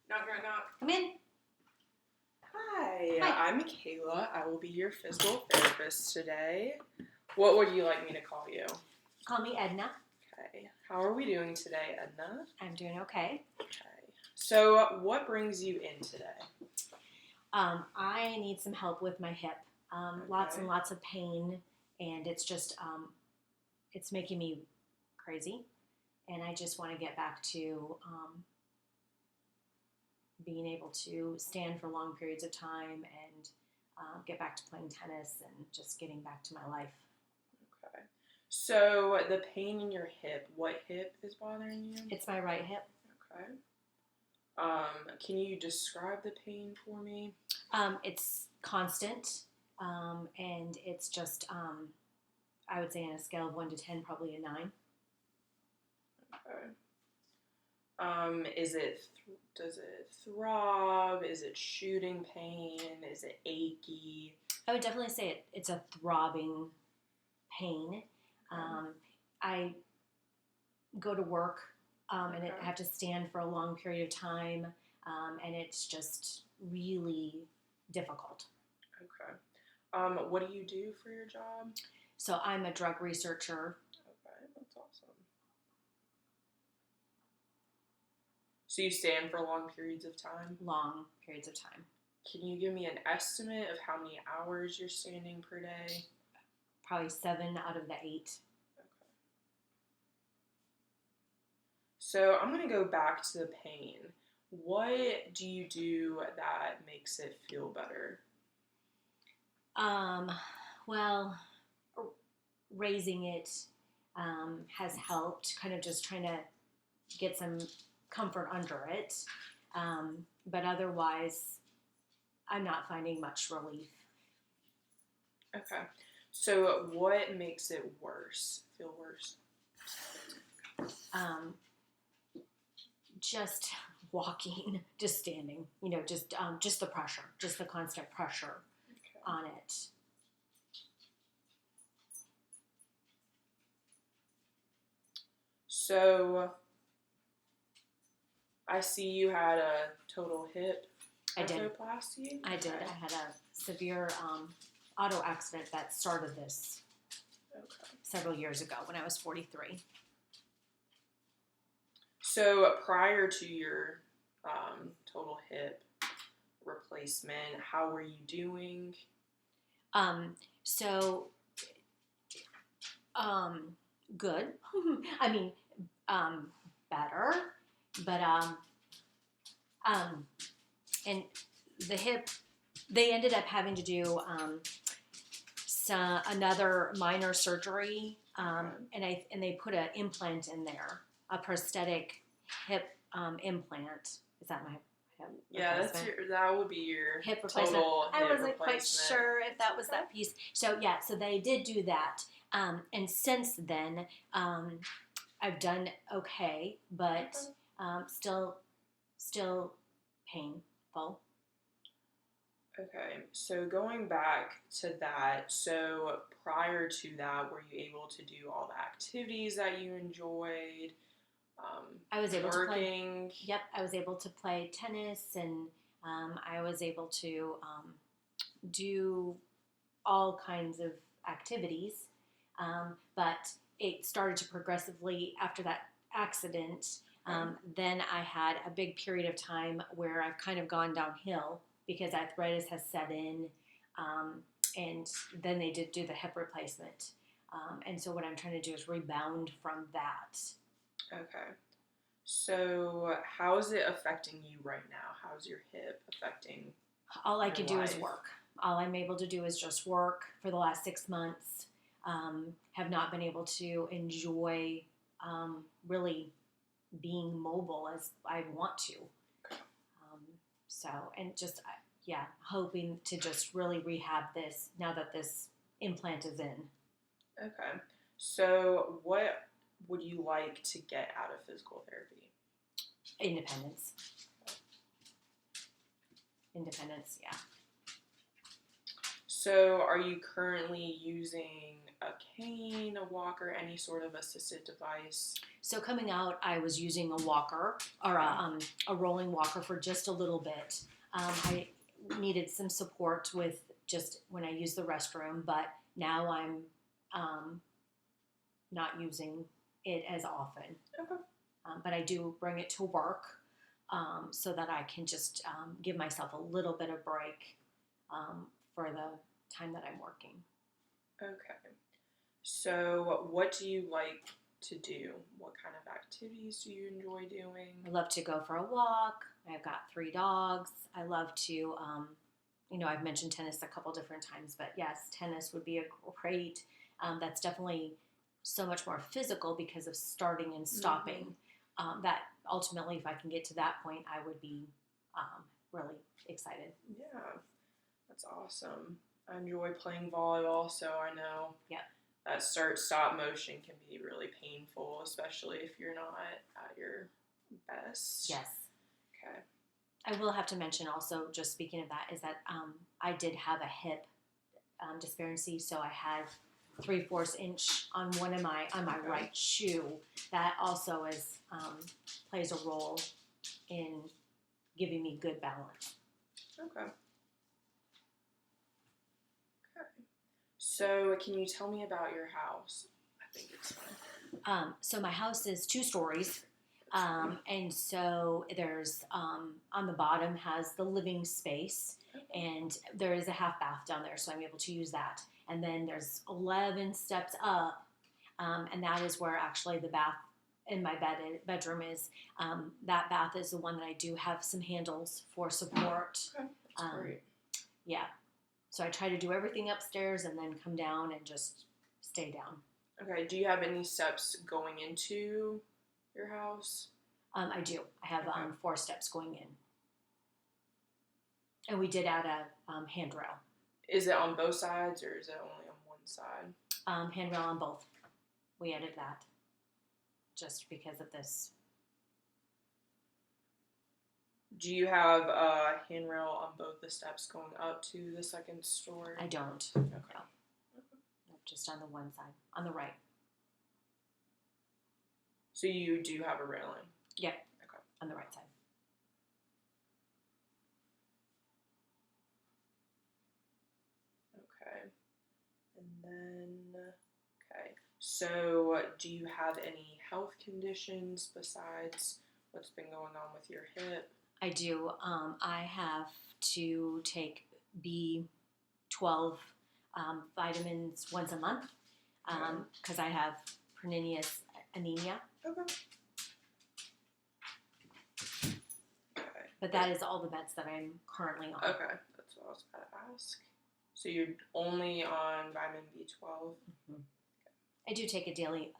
Knock, knock, knock. Come in. Hi, Hi. I'm Michaela. I will be your physical therapist today. What would you like me to call you? Call me Edna. Okay. How are we doing today, Edna? I'm doing okay. Okay. So, what brings you in today? I need some help with my hip. Lots and lots of pain, and it's just it's making me crazy. And I just want to get back to being able to stand for long periods of time and get back to playing tennis and just getting back to my life. Okay. So, the pain in your hip, what hip is bothering you? It's my right hip. Okay. Can you describe the pain for me? It's constant, and it's just, I would say on a scale of 1 to 10, probably a 9. Okay. Does it throb? Is it shooting pain? Is it achy? I would definitely say it's a throbbing pain. I go to work, and I have to stand for a long period of time, and it's just really difficult. Okay. What do you do for your job? So I'm a drug researcher. Okay, that's awesome. So you stand for long periods of time? Long periods of time. Can you give me an estimate of how many hours you're standing per day? Probably 7 out of the 8. Okay. So I'm going to go back to the pain. What do you do that makes it feel better? Well, raising it has helped, kind of just trying to get some comfort under it. But otherwise, I'm not finding much relief. Okay. So what makes it worse? Feel worse? Just walking, just standing, just the pressure, just the constant pressure on it. So I see you had a total hip arthroplasty. I did. I had a severe auto accident that started this several years ago when I was 43. So prior to your total hip replacement, how were you doing? Good. I mean, better, but and the hip, they ended up having to do another minor surgery, and they put an implant in there, a prosthetic hip implant. Is that my hip? Yeah, that would be your hip replacement. Total I hip wasn't quite sure if that was that piece. So yeah, so they did do that, and since then, I've done okay, but still painful. Okay, so going back to that, so prior to that, were you able to do all the activities that you enjoyed? I was able to play. Yep, I was able to play tennis, and I was able to do all kinds of activities. But it started to progressively after that accident. Then I had a big period of time where I've kind of gone downhill because arthritis has set in, and then they did do the hip replacement. And so what I'm trying to do is rebound from that. Okay. So how is it affecting you right now? How's your hip affecting All I could do is work. All I'm able to do is just work for the last 6 months. Have not been able to enjoy really being mobile as I want to. Hoping to just really rehab this now that this implant is in. Okay. So what would you like to get out of physical therapy? Independence, yeah. So, are you currently using a cane, a walker, any sort of assisted device? So coming out, I was using a walker or Okay. a rolling walker for just a little bit. I needed some support with just when I use the restroom, but now I'm um, not using it as often. Okay. But I do bring it to work so that I can just give myself a little bit of break for the time that I'm working. Okay. So, what do you like to do? What kind of activities do you enjoy doing? I love to go for a walk. I've got 3 dogs. I love to, I've mentioned tennis a couple different times, but yes, tennis would be a great. That's definitely so much more physical because of starting and stopping. That ultimately, if I can get to that point, I would be really excited. Yeah, that's awesome. I enjoy playing volleyball, so I know Yeah. that start-stop motion can be really painful, especially if you're not at your best. Yes. Okay. I will have to mention also, just speaking of that, is that I did have a hip disparity, so I had 3/4 inch on my Okay. right shoe. That also is plays a role in giving me good balance. Okay. Okay. So, can you tell me about your house? I think it's fine. So my house is 2 stories. And so there's on the bottom has the living space, and there is a half bath down there, so I'm able to use that. And then there's 11 steps up, and that is where actually the bath in my bedroom is. That bath is the one that I do have some handles for support. Okay, that's great. Yeah, so I try to do everything upstairs and then come down and just stay down. Okay, do you have any steps going into your house? I do. I have Okay. 4 steps going in. And we did add a handrail. Is it on both sides or is it only on one side? Handrail on both. We added that just because of this. Do you have a handrail on both the steps going up to the second story? I don't. Okay. No, just on the one side, on the right. So you do have a railing? Yeah. Okay. On the right side. Okay. And then, okay. So do you have any health conditions besides what's been going on with your hip? I do. I have to take B12 vitamins once a month because I have pernicious anemia. Okay. But that is all the meds that I'm currently on. Okay, that's what I was about to ask. So you're only on vitamin B12? Mm-hmm. I do take a daily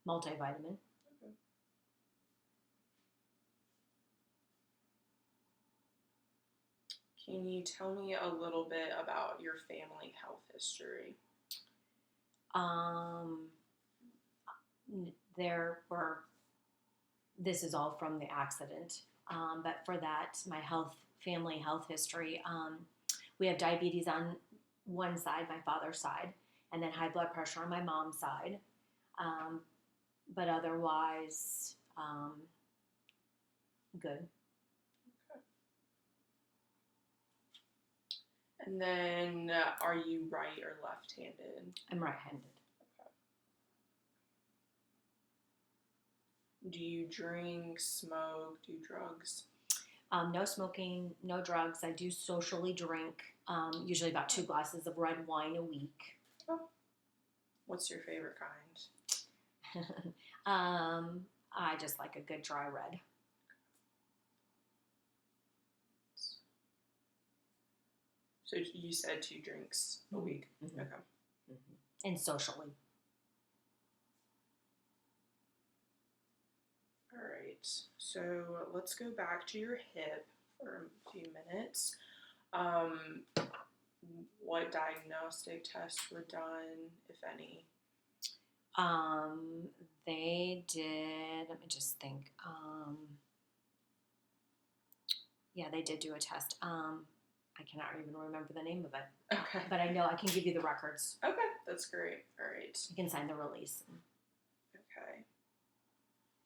multivitamin. Okay. Can you tell me a little bit about your family health history? There were, this is all from the accident, but for that, my family health history, we have diabetes on one side, my father's side, and then high blood pressure on my mom's side. But otherwise, good. And then, are you right or left-handed? I'm right-handed. Do you drink, smoke, do drugs? No smoking, no drugs. I do socially drink, usually about 2 glasses of red wine a week. Oh. What's your favorite kind? I just like a good dry red. So you said 2 drinks a week? Mm-hmm. Okay. Mm-hmm. And socially. All right. So let's go back to your hip for a few minutes. What diagnostic tests were done, if any? They did, let me just think. Yeah, they did do a test. I I cannot even remember the name of it. Okay. But I know I can give you the records. Okay, that's great. All right. You can sign the release. Okay.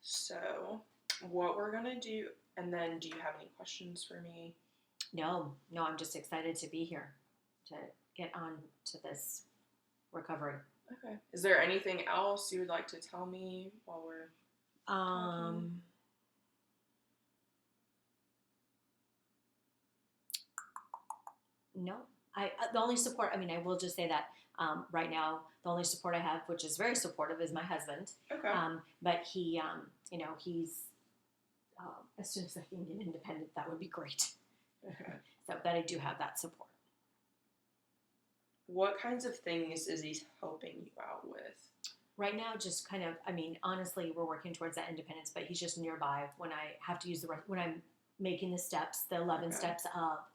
So, what we're gonna do, and then do you have any questions for me? No, I'm just excited to be here to get on to this recovery. Okay. Is there anything else you would like to tell me while we're talking? No, the only support. I mean, I will just say that right now the only support I have, which is very supportive, is my husband. Okay. But he, he's as soon as I can get independent, that would be great. Okay. So, but I do have that support. What kinds of things is he helping you out with? Right now, just kind of, I mean, honestly, we're working towards that independence, but he's just nearby when I have to use when I'm making the steps, the 11 steps up.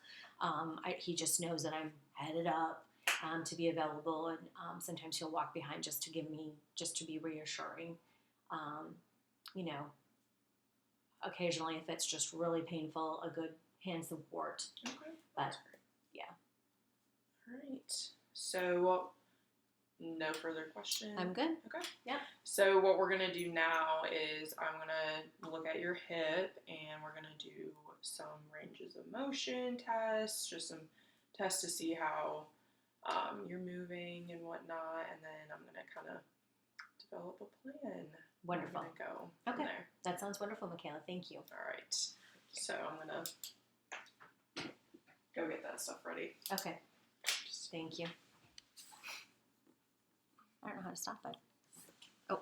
He just knows that I'm headed up to be available, and sometimes he'll walk behind just to be reassuring. Occasionally, if it's just really painful, a good hand support. Okay. But yeah. All right. So, no further questions? I'm good. Okay. Yeah. So what we're going to do now is I'm going to look at your hip and we're going to do some ranges of motion tests, just some tests to see how you're moving and whatnot, and then I'm going to kind of develop a plan. Wonderful. I'm going to go from there. That sounds wonderful, Michaela. Thank you. All right. So I'm going to go get that stuff ready. Okay. Thank you. I don't know how to stop it. Oh.